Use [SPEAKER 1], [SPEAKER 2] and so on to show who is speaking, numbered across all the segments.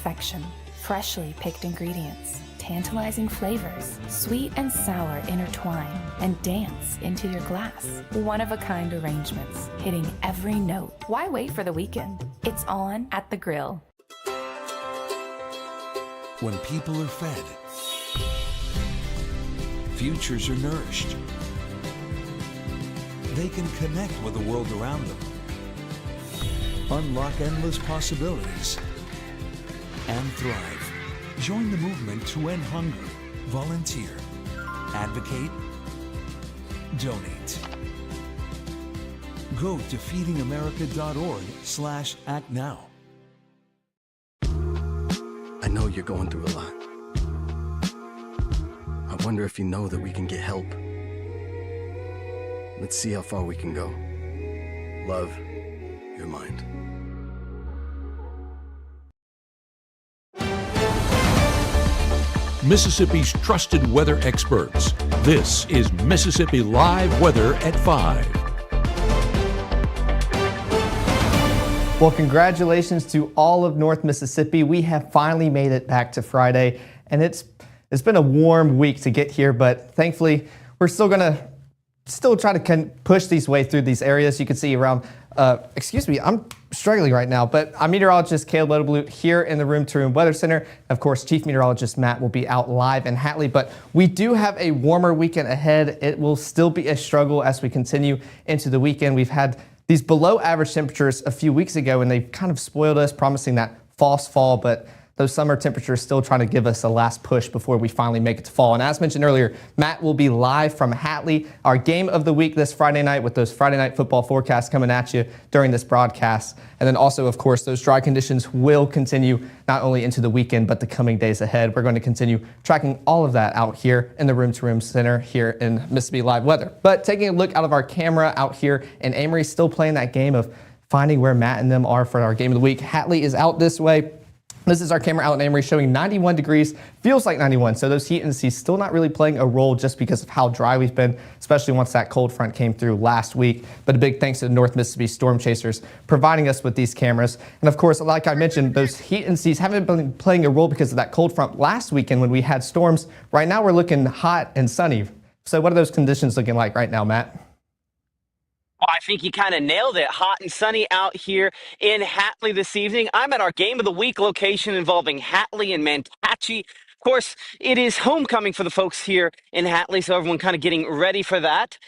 [SPEAKER 1] perfection. Freshly picked ingredients, tantalizing flavors, sweet and sour intertwine and dance into your glass. One-of-a-kind arrangements, hitting every note. Why wait for the weekend? It's on at the grill.
[SPEAKER 2] When people are fed, futures are nourished. They can connect with the world around them, unlock endless possibilities, and thrive. Join the movement to end hunger. Volunteer. Advocate. Donate. Go to feedingamerica.org/act now.
[SPEAKER 3] I know you're going through a lot. I wonder if you know that we can get help. Let's see how far we can go. Love, your mind.
[SPEAKER 4] Mississippi's trusted weather experts. This is Mississippi Live Weather at 5.
[SPEAKER 5] Well, congratulations to all of North Mississippi. We have finally made it back to Friday, and it's been a warm week to get here, but thankfully we're still gonna try to push these way through these areas. You can see around, excuse me, I'm struggling right now, but I'm meteorologist Caleb Letterblute here in the Room to Room Weather Center. Of course, Chief Meteorologist Matt will be out live in Hatley, but we do have a warmer weekend ahead. It will still be a struggle as we continue into the weekend. We've had these below average temperatures a few weeks ago, and they've kind of spoiled us, promising that false fall, but those summer temperatures still trying to give us a last push before we finally make it to fall. And as mentioned earlier, Matt will be live from Hatley, our game of the week this Friday night, with those Friday night football forecasts coming at you during this broadcast. And then also, of course, those dry conditions will continue not only into the weekend, but the coming days ahead. We're going to continue tracking all of that out here in the Room to Room Center here in Mississippi Live Weather. But taking a look out of our camera out here, and Amory still playing that game of finding where Matt and them are for our game of the week. Hatley is out this way. This is our camera out in Amory showing 91 degrees, feels like 91. So those heat indices still not really playing a role just because of how dry we've been, especially once that cold front came through last week. But a big thanks to the North Mississippi Storm Chasers providing us with these cameras. And of course, like I mentioned, those heat indices haven't been playing a role because of that cold front last weekend when we had storms. Right now we're looking hot and sunny. So what are those conditions looking like right now, Matt?
[SPEAKER 6] Well, I think you kind of nailed it. Hot and sunny out here in Hatley this evening. I'm at our Game of the Week location involving Hatley and Mantachie. Of course, it is homecoming for the folks here in Hatley, so everyone kind of getting ready for that.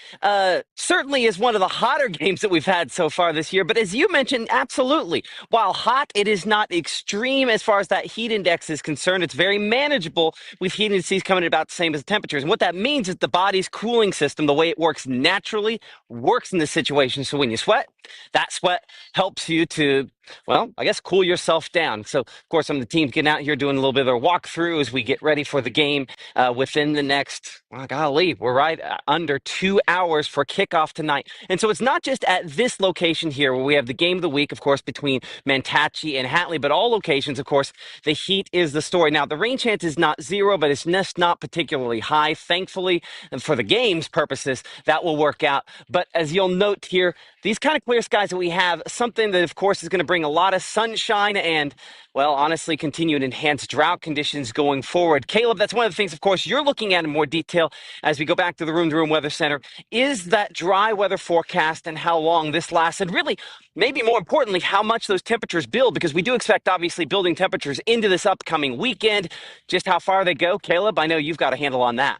[SPEAKER 6] Certainly is one of the hotter games that we've had so far this year, but as you mentioned, absolutely. While hot, it is not extreme as far as that heat index is concerned. It's very manageable with heat indices coming at about the same as the temperatures. And what that means is the body's cooling system, the way it works naturally, works in this situation. So when you sweat, that sweat helps you to, well, I guess cool yourself down. So, of course, some of the teams getting out here doing a little bit of their walkthrough as we get ready for the game within the next, well, golly, we're right under 2 hours for kickoff tonight. And so it's not just at this location here where we have the game of the week, of course, between Mantachie and Hatley, but all locations, of course, the heat is the story. Now, the rain chance is not zero, but it's just not particularly high. Thankfully, and for the game's purposes, that will work out. But as you'll note here, these kind of clear skies that we have, something that, of course, is going to bring a lot of sunshine and, well, honestly, continued enhanced drought conditions going forward. Caleb, that's one of the things, of course, you're looking at in more detail as we go back to the Room Weather Center, is that dry weather forecast and how long this lasts, and really, maybe more importantly, how much those temperatures build, because we do expect, obviously, building temperatures into this upcoming weekend. Just how far they go, Caleb, I know you've got a handle on that.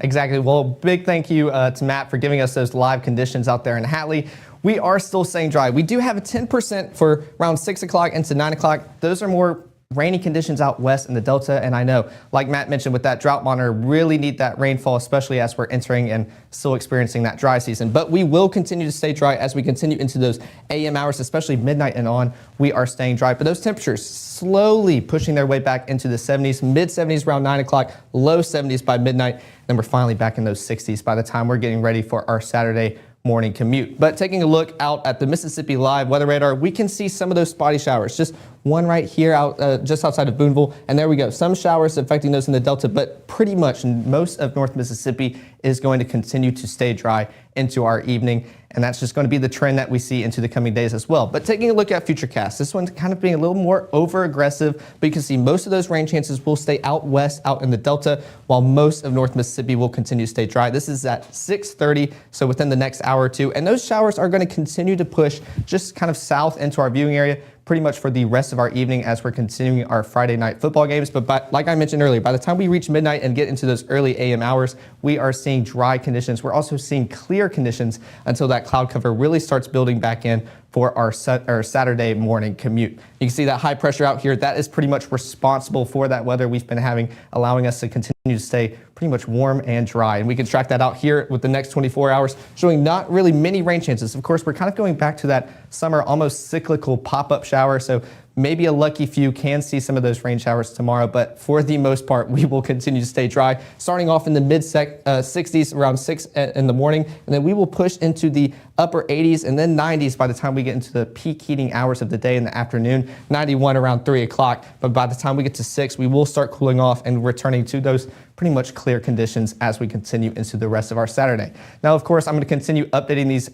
[SPEAKER 5] Exactly. Well, big thank you to Matt for giving us those live conditions out there in Hatley. We are still staying dry. We do have a 10% for around 6 o'clock into 9 o'clock. Those are more rainy conditions out west in the Delta. And I know, like Matt mentioned with that drought monitor, really need that rainfall, especially as we're entering and still experiencing that dry season. But we will continue to stay dry as we continue into those AM hours, especially midnight and on. We are staying dry. But those temperatures slowly pushing their way back into the 70s, mid 70s around 9 o'clock, low 70s by midnight. Then we're finally back in those 60s by the time we're getting ready for our Saturday morning commute. But taking a look out at the Mississippi Live weather radar, we can see some of those spotty showers. Just one right here out just outside of Boonville. And there we go. Some showers affecting those in the Delta, but pretty much most of North Mississippi is going to continue to stay dry into our evening. And that's just going to be the trend that we see into the coming days as well. But taking a look at Futurecast, this one's kind of being a little more over aggressive, but you can see most of those rain chances will stay out west, out in the Delta, while most of North Mississippi will continue to stay dry. This is at 6:30, so within the next hour or two. And those showers are going to continue to push just kind of south into our viewing area pretty much for the rest of our evening as we're continuing our Friday night football games. But like I mentioned earlier, by the time we reach midnight and get into those early AM hours, we are seeing dry conditions. We're also seeing clear conditions until that cloud cover really starts building back in for our Saturday morning commute. You can see that high pressure out here. That is pretty much responsible for that weather we've been having, allowing us to continue to stay pretty much warm and dry. And we can track that out here with the next 24 hours, showing not really many rain chances. Of course, we're kind of going back to that summer, almost cyclical pop-up shower. So maybe a lucky few can see some of those rain showers tomorrow, but for the most part, we will continue to stay dry, starting off in the mid 60s around 6 in the morning, and then we will push into the upper 80s and then 90s by the time we get into the peak heating hours of the day in the afternoon, 91 around 3 o'clock. But by the time we get to 6, we will start cooling off and returning to those pretty much clear conditions as we continue into the rest of our Saturday. Now, of course, I'm going to continue updating these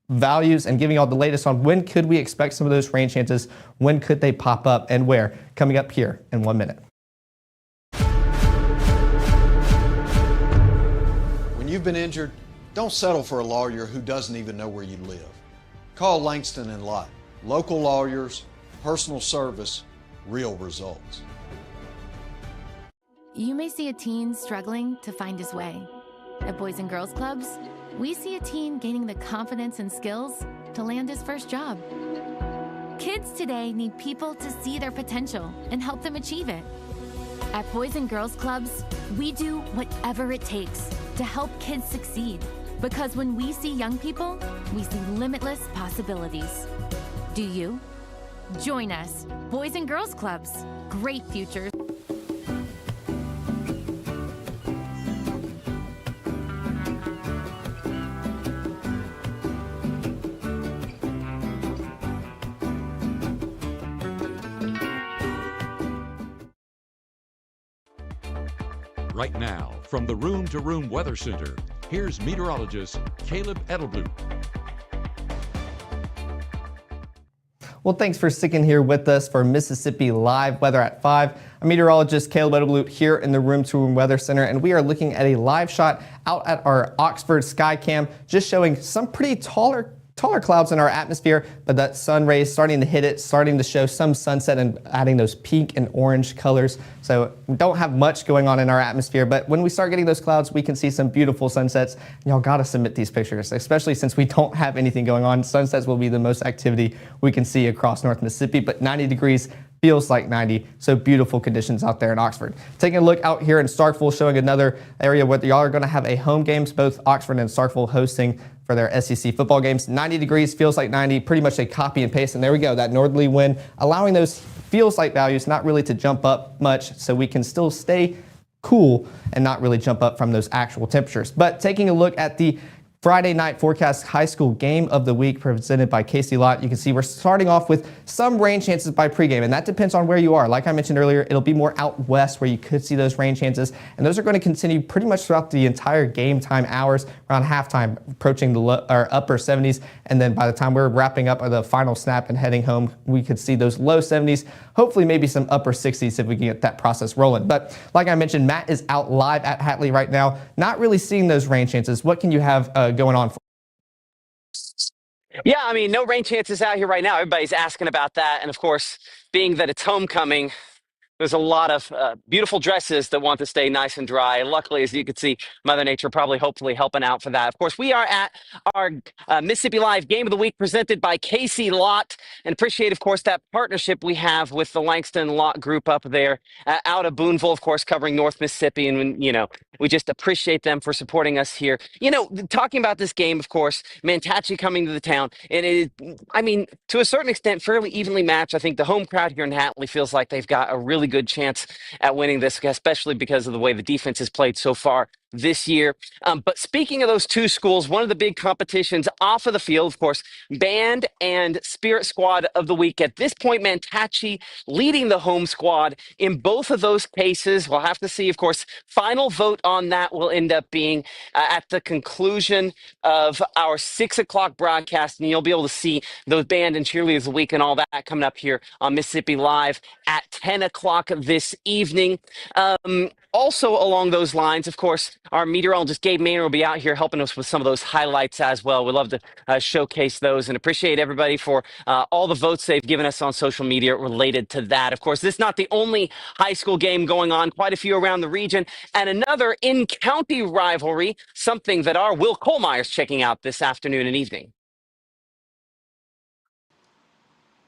[SPEAKER 5] values and giving you all the latest on when could we expect some of those rain chances, when could they pop up and where, coming up here in 1 minute.
[SPEAKER 7] When you've been injured, don't settle for a lawyer who doesn't even know where you live. Call Langston and Lott. Local lawyers, personal service, real results.
[SPEAKER 8] You may see a teen struggling to find his way. At Boys and Girls Clubs, we see a teen gaining the confidence and skills to land his first job. Kids today need people to see their potential and help them achieve it. At Boys and Girls Clubs, we do whatever it takes to help kids succeed. Because when we see young people, we see limitless possibilities. Do you? Join us, Boys and Girls Clubs. Great futures.
[SPEAKER 4] Right now, from the Room to Room Weather Center, here's meteorologist Caleb Edelblut.
[SPEAKER 5] Well, thanks for sticking here with us for Mississippi Live Weather at 5. I'm meteorologist Caleb Edelblut here in the Room to Room Weather Center, and we are looking at a live shot out at our Oxford Skycam, just showing some pretty taller clouds in our atmosphere, but that sun rays starting to hit it, starting to show some sunset and adding those pink and orange colors. So we don't have much going on in our atmosphere, but when we start getting those clouds, we can see some beautiful sunsets. Y'all gotta submit these pictures, especially since we don't have anything going on. Sunsets will be the most activity we can see across North Mississippi, but 90 degrees feels like 90, so beautiful conditions out there in Oxford. Taking a look out here in Starkville, showing another area where y'all are gonna have a home games, both Oxford and Starkville hosting for their SEC football games. 90 degrees, feels like 90, pretty much a copy and paste. And there we go, that northerly wind, allowing those feels like values not really to jump up much, so we can still stay cool and not really jump up from those actual temperatures. But taking a look at the Friday night forecast high school game of the week presented by Casey Lott. You can see we're starting off with some rain chances by pregame, and that depends on where you are. Like I mentioned earlier, it'll be more out west where you could see those rain chances, and those are going to continue pretty much throughout the entire game time hours, around halftime, approaching the upper 70s, and then by the time we're wrapping up the final snap and heading home, we could see those low 70s, hopefully maybe some upper 60s if we can get that process rolling. But like I mentioned, Matt is out live at Hatley right now, not really seeing those rain chances. What can you have going on?
[SPEAKER 6] Yeah, I mean, no rain chances out here right now. Everybody's asking about that. And of course, being that it's homecoming, there's a lot of beautiful dresses that want to stay nice and dry. And luckily, as you can see, Mother Nature probably hopefully helping out for that. Of course, we are at our Mississippi Live Game of the Week presented by Casey Lott. And appreciate, of course, that partnership we have with the Langston Lott Group up there out of Boonville, of course, covering North Mississippi. And, we just appreciate them for supporting us here. Talking about this game, of course, Manatachee coming to the town. And it is, to a certain extent, fairly evenly matched. I think the home crowd here in Hatley feels like they've got a really good chance at winning this, especially because of the way the defense has played so far. this year. But speaking of those two schools, one of the big competitions off of the field, of course, Band and Spirit Squad of the Week. At this point, Mantachie leading the home squad in both of those cases. We'll have to see, of course, final vote on that will end up being at the conclusion of our 6 o'clock broadcast. And you'll be able to see those Band and Cheerleaders of the Week and all that coming up here on Mississippi Live at 10 o'clock this evening. Also along those lines, of course, our meteorologist Gabe Maynard will be out here helping us with some of those highlights as well. We'd love to showcase those and appreciate everybody for all the votes they've given us on social media related to that. Of course, this is not the only high school game going on, quite a few around the region, and another in-county rivalry, something that our Will Kohlmeyer is checking out this afternoon and evening.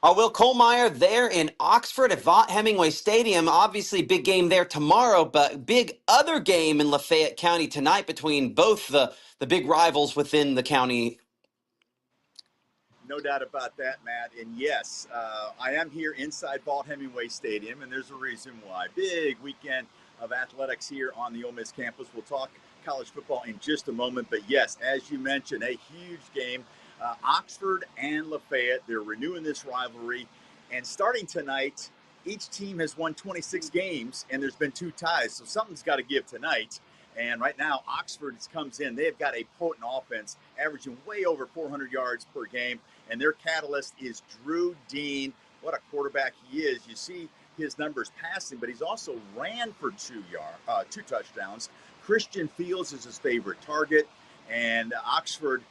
[SPEAKER 6] Will Kohlmeyer there in Oxford at Vaught Hemingway Stadium. Obviously, big game there tomorrow, but big other game in Lafayette County tonight between both the big rivals within the county.
[SPEAKER 9] No doubt about that, Matt. And yes, I am here inside Vaught Hemingway Stadium, and there's a reason why. Big weekend of athletics here on the Ole Miss campus. We'll talk college football in just a moment, but yes, as you mentioned, a huge game. Oxford and Lafayette, they're renewing this rivalry. And starting tonight, each team has won 26 games, and there's been 2 ties. So something's got to give tonight. And right now, Oxford comes in. They've got a potent offense, averaging way over 400 yards per game. And their catalyst is Drew Dean. What a quarterback he is. You see his numbers passing, but he's also ran for 2 touchdowns. Christian Fields is his favorite target. And Oxford,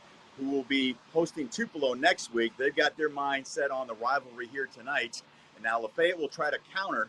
[SPEAKER 9] who will be hosting Tupelo next week, they've got their mind set on the rivalry here tonight. And now Lafayette will try to counter.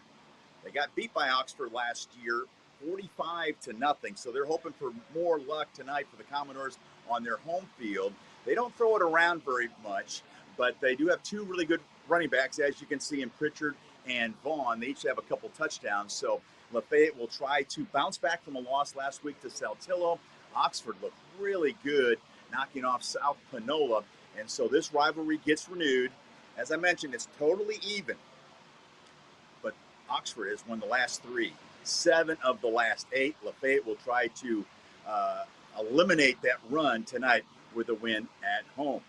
[SPEAKER 9] They got beat by Oxford last year, 45-0. So they're hoping for more luck tonight for the Commodores on their home field. They don't throw it around very much, but they do have 2 really good running backs, as you can see in Pritchard and Vaughn. They each have a couple touchdowns. So Lafayette will try to bounce back from a loss last week to Saltillo. Oxford looked really good, knocking off South Panola. And so this rivalry gets renewed. As I mentioned, it's totally even. But Oxford has won the last 3, 7 of the last 8. Lafayette will try to eliminate that run tonight with a win at home.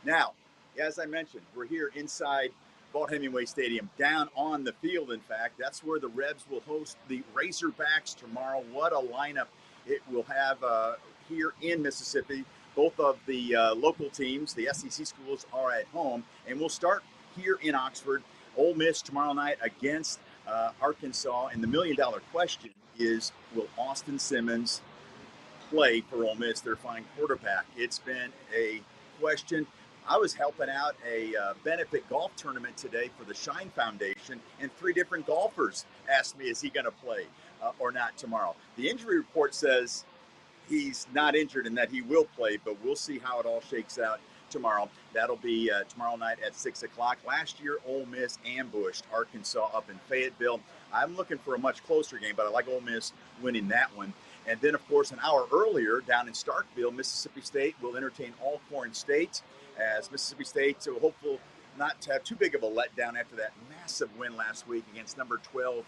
[SPEAKER 9] Now, as I mentioned, we're here inside Vaught Hemingway Stadium, down on the field, in fact. That's where the Rebs will host the Razorbacks tomorrow. What a lineup it will have here in Mississippi. Both of the local teams, the SEC schools, are at home. And we'll start here in Oxford. Ole Miss tomorrow night against Arkansas. And the million-dollar question is, will Austin Simmons play for Ole Miss, their fine quarterback? It's been a question. I was helping out a benefit golf tournament today for the Shine Foundation, and 3 different golfers asked me, is he going to play or not tomorrow? The injury report says he's not injured and that he will play, but we'll see how it all shakes out tomorrow. That'll be tomorrow night at 6 o'clock. Last year, Ole Miss ambushed Arkansas up in Fayetteville. I'm looking for a much closer game, but I like Ole Miss winning that one. And then, of course, an hour earlier down in Starkville, Mississippi State will entertain Alcorn State, as Mississippi State so hopeful not to have too big of a letdown after that massive win last week against number 12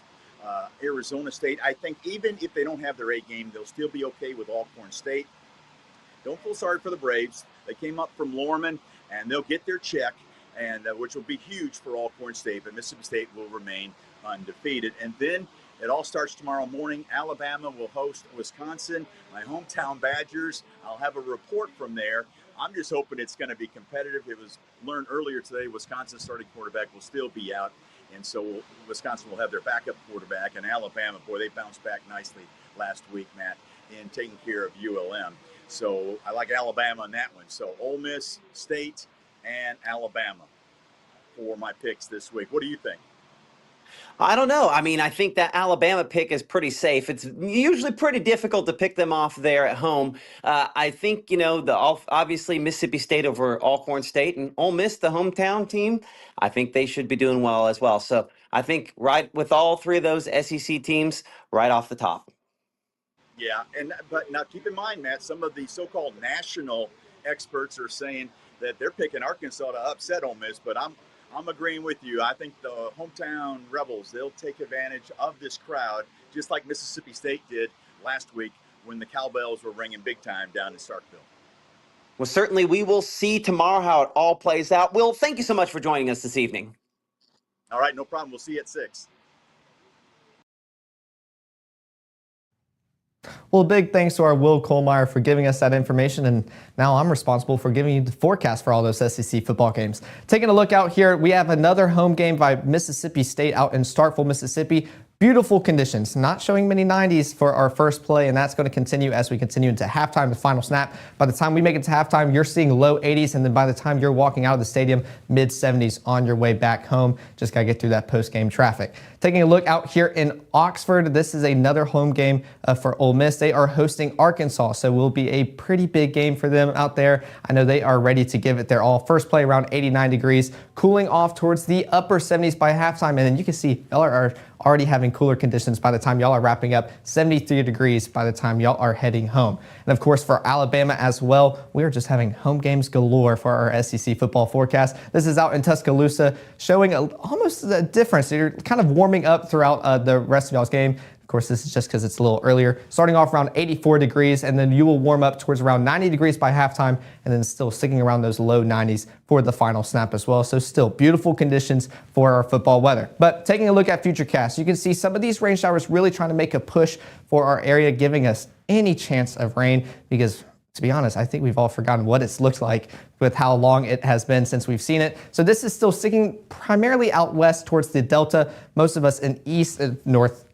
[SPEAKER 9] Arizona State. I think even if they don't have their A game, they'll still be okay with Alcorn State. Don't feel sorry for the Braves. They came up from Lorman, and they'll get their check, and which will be huge for Alcorn State, but Mississippi State will remain undefeated. And then it all starts tomorrow morning. Alabama will host Wisconsin, my hometown Badgers. I'll have a report from there. I'm just hoping it's going to be competitive. It was learned earlier today, Wisconsin's starting quarterback will still be out. And so Wisconsin will have their backup quarterback. And Alabama, boy, they bounced back nicely last week, Matt, in taking care of ULM. So I like Alabama on that one. So Ole Miss, State, and Alabama for my picks this week. What do you think?
[SPEAKER 6] I don't know. I mean, I think that Alabama pick is pretty safe. It's usually pretty difficult to pick them off there at home. I think, obviously Mississippi State over Alcorn State and Ole Miss, the hometown team, I think they should be doing well as well. So I think right with all 3 of those SEC teams right off the top.
[SPEAKER 9] Yeah, but now keep in mind, Matt, some of the so-called national experts are saying that they're picking Arkansas to upset Ole Miss, but I'm agreeing with you. I think the hometown Rebels, they'll take advantage of this crowd, just like Mississippi State did last week when the cowbells were ringing big time down in Starkville.
[SPEAKER 6] Well, certainly we will see tomorrow how it all plays out. Will, thank you so much for joining us this evening.
[SPEAKER 9] All right, no problem. We'll see you at 6.
[SPEAKER 5] Well, big thanks to our Will Kohlmeyer for giving us that information, and now I'm responsible for giving you the forecast for all those SEC football games. Taking a look out here, we have another home game by Mississippi State out in Starkville, Mississippi. Beautiful conditions, not showing many 90s for our first play, and that's going to continue as we continue into halftime, the final snap. By the time we make it to halftime, you're seeing low 80s, and then by the time you're walking out of the stadium, mid 70s on your way back home. Just got to get through that post-game traffic. Taking a look out here in Oxford, this is another home game for Ole Miss. They are hosting Arkansas, so it will be a pretty big game for them out there. I know they are ready to give it their all. First play around 89 degrees, cooling off towards the upper 70s by halftime, and then you can see y'all are already having cooler conditions by the time y'all are wrapping up, 73 degrees by the time y'all are heading home. And of course for Alabama as well, we are just having home games galore for our SEC football forecast. This is out in Tuscaloosa, showing almost a difference. You're kind of warming up throughout the rest of y'all's game. Of course, this is just because it's a little earlier. Starting off around 84 degrees, and then you will warm up towards around 90 degrees by halftime, and then still sticking around those low 90s for the final snap as well. So still beautiful conditions for our football weather. But taking a look at Futurecast, you can see some of these rain showers really trying to make a push for our area, giving us any chance of rain, because to be honest, I think we've all forgotten what it's looked like with how long it has been since we've seen it. So this is still sticking primarily out west towards the Delta. Most of us in east and north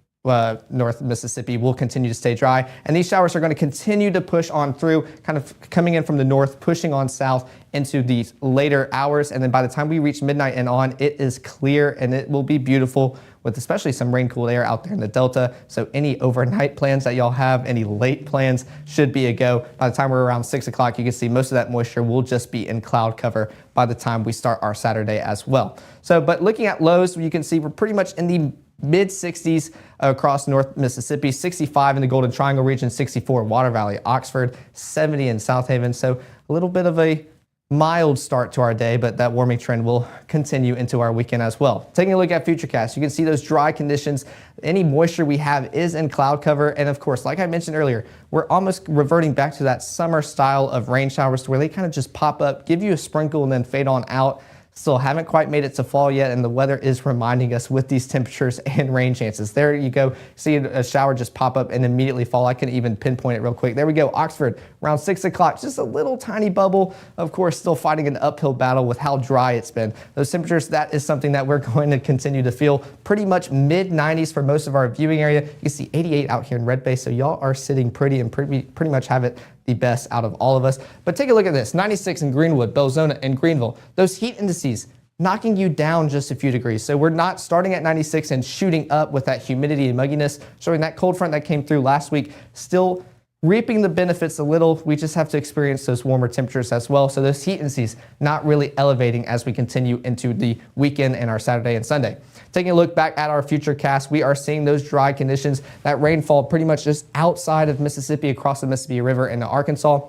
[SPEAKER 5] Mississippi will continue to stay dry, and these showers are going to continue to push on through, kind of coming in from the north, pushing on south into the later hours, and then by the time we reach midnight and on, it is clear and it will be beautiful, with especially some rain-cooled air out there in the Delta. So any overnight plans that y'all have, any late plans, should be a go. By the time we're around 6 o'clock, you can see most of that moisture will just be in cloud cover by the time we start our Saturday as well. So, but looking at lows, you can see we're pretty much in the mid 60s across North Mississippi, 65 in the Golden Triangle region, 64 Water Valley, Oxford, 70 in South Haven. So a little bit of a mild start to our day, but that warming trend will continue into our weekend as well. Taking a look at Futurecast, you can see those dry conditions. Any moisture we have is in cloud cover. And of course, like I mentioned earlier, we're almost reverting back to that summer style of rain showers where they kind of just pop up, give you a sprinkle, and then fade on out. Still haven't quite made it to fall yet, and the weather is reminding us with these temperatures and rain chances. There you go. See a shower just pop up and immediately fall. I can even pinpoint it real quick. There we go. Oxford, around 6 o'clock. Just a little tiny bubble. Of course, still fighting an uphill battle with how dry it's been. Those temperatures, that is something that we're going to continue to feel. Pretty much mid 90s for most of our viewing area. You can see 88 out here in Red Bay, so y'all are sitting pretty and pretty much have it the best out of all of us. But take a look at this, 96 in Greenwood, Belzona, and Greenville. Those heat indices knocking you down just a few degrees. So we're not starting at 96 and shooting up with that humidity and mugginess, showing that cold front that came through last week, still reaping the benefits a little. We just have to experience those warmer temperatures as well. So those heat indices not really elevating as we continue into the weekend and our Saturday and Sunday. Taking a look back at our Futurecast, we are seeing those dry conditions, that rainfall pretty much just outside of Mississippi, across the Mississippi River into Arkansas.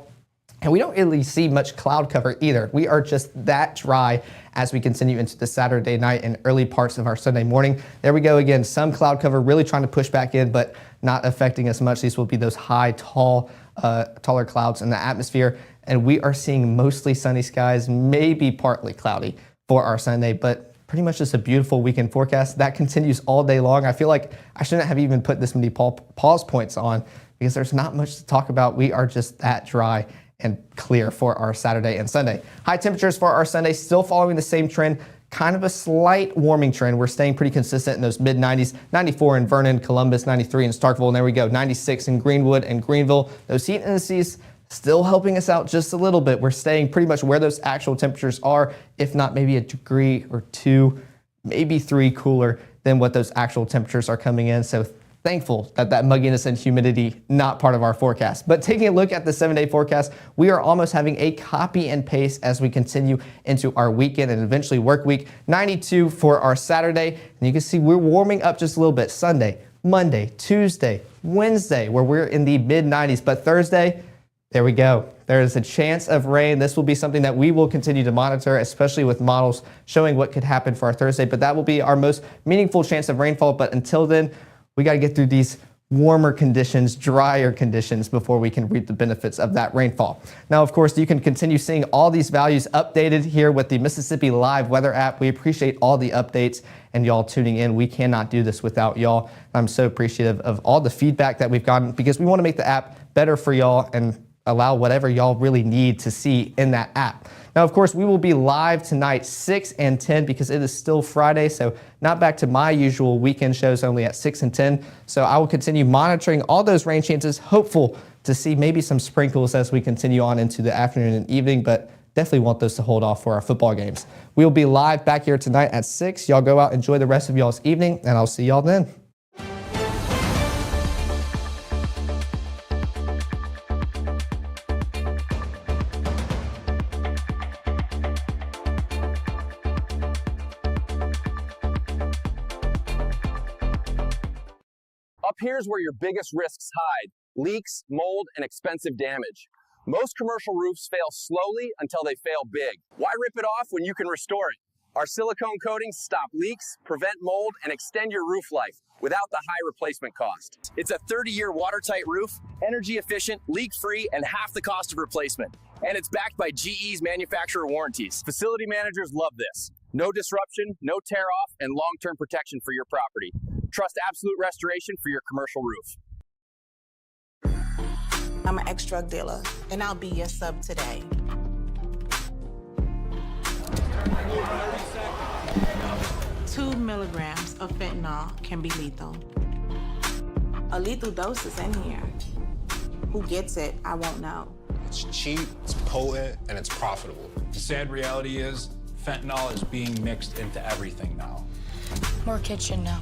[SPEAKER 5] And we don't really see much cloud cover either. We are just that dry as we continue into the Saturday night and early parts of our Sunday morning. There we go again, some cloud cover really trying to push back in, but not affecting us much. These will be those high, taller clouds in the atmosphere. And we are seeing mostly sunny skies, maybe partly cloudy for our Sunday, but pretty much just a beautiful weekend forecast that continues all day long. I feel like I shouldn't have even put this many pause points on because there's not much to talk about. We are just that dry and clear for our Saturday and Sunday. High temperatures for our Sunday, still following the same trend, kind of a slight warming trend. We're staying pretty consistent in those mid 90s, 94 in Vernon, Columbus, 93 in Starkville, and there we go, 96 in Greenwood and Greenville. Those heat indices still helping us out just a little bit. We're staying pretty much where those actual temperatures are, if not maybe a degree or two, maybe 3 cooler than what those actual temperatures are coming in. So thankful that mugginess and humidity not part of our forecast. But taking a look at the 7-day forecast, we are almost having a copy and paste as we continue into our weekend and eventually work week. 92 for our Saturday, and you can see we're warming up just a little bit. Sunday, Monday, Tuesday, Wednesday, where we're in the mid 90s, but Thursday, there we go. There is a chance of rain. This will be something that we will continue to monitor, especially with models showing what could happen for our Thursday, but that will be our most meaningful chance of rainfall. But until then, we got to get through these warmer conditions, drier conditions before we can reap the benefits of that rainfall. Now, of course, you can continue seeing all these values updated here with the Mississippi Live Weather app. We appreciate all the updates and y'all tuning in. We cannot do this without y'all. I'm so appreciative of all the feedback that we've gotten because we want to make the app better for y'all and allow whatever y'all really need to see in that app. Now, of course, we will be live tonight, 6 and 10, because it is still Friday, so not back to my usual weekend shows only at 6 and 10. So I will continue monitoring all those rain chances, hopeful to see maybe some sprinkles as we continue on into the afternoon and evening, but definitely want those to hold off for our football games. We'll be live back here tonight at 6. Y'all go out, enjoy the rest of y'all's evening, and I'll see y'all then.
[SPEAKER 10] Up here's where your biggest risks hide: leaks, mold, and expensive damage. Most commercial roofs fail slowly until they fail big. Why rip it off when you can restore it? Our silicone coatings stop leaks, prevent mold, and extend your roof life without the high replacement cost. It's a 30-year watertight roof, energy efficient, leak-free, and half the cost of replacement. And it's backed by GE's manufacturer warranties. Facility managers love this. No disruption, no tear off, and long-term protection for your property. Trust Absolute Restoration for your commercial roof.
[SPEAKER 11] I'm an ex-drug dealer, and I'll be your sub today. Two milligrams of fentanyl can be lethal. A lethal dose is in here. Who gets it, I won't know.
[SPEAKER 12] It's cheap, it's potent, and it's profitable. The sad reality is, fentanyl is being mixed into everything now.
[SPEAKER 13] More kids should know.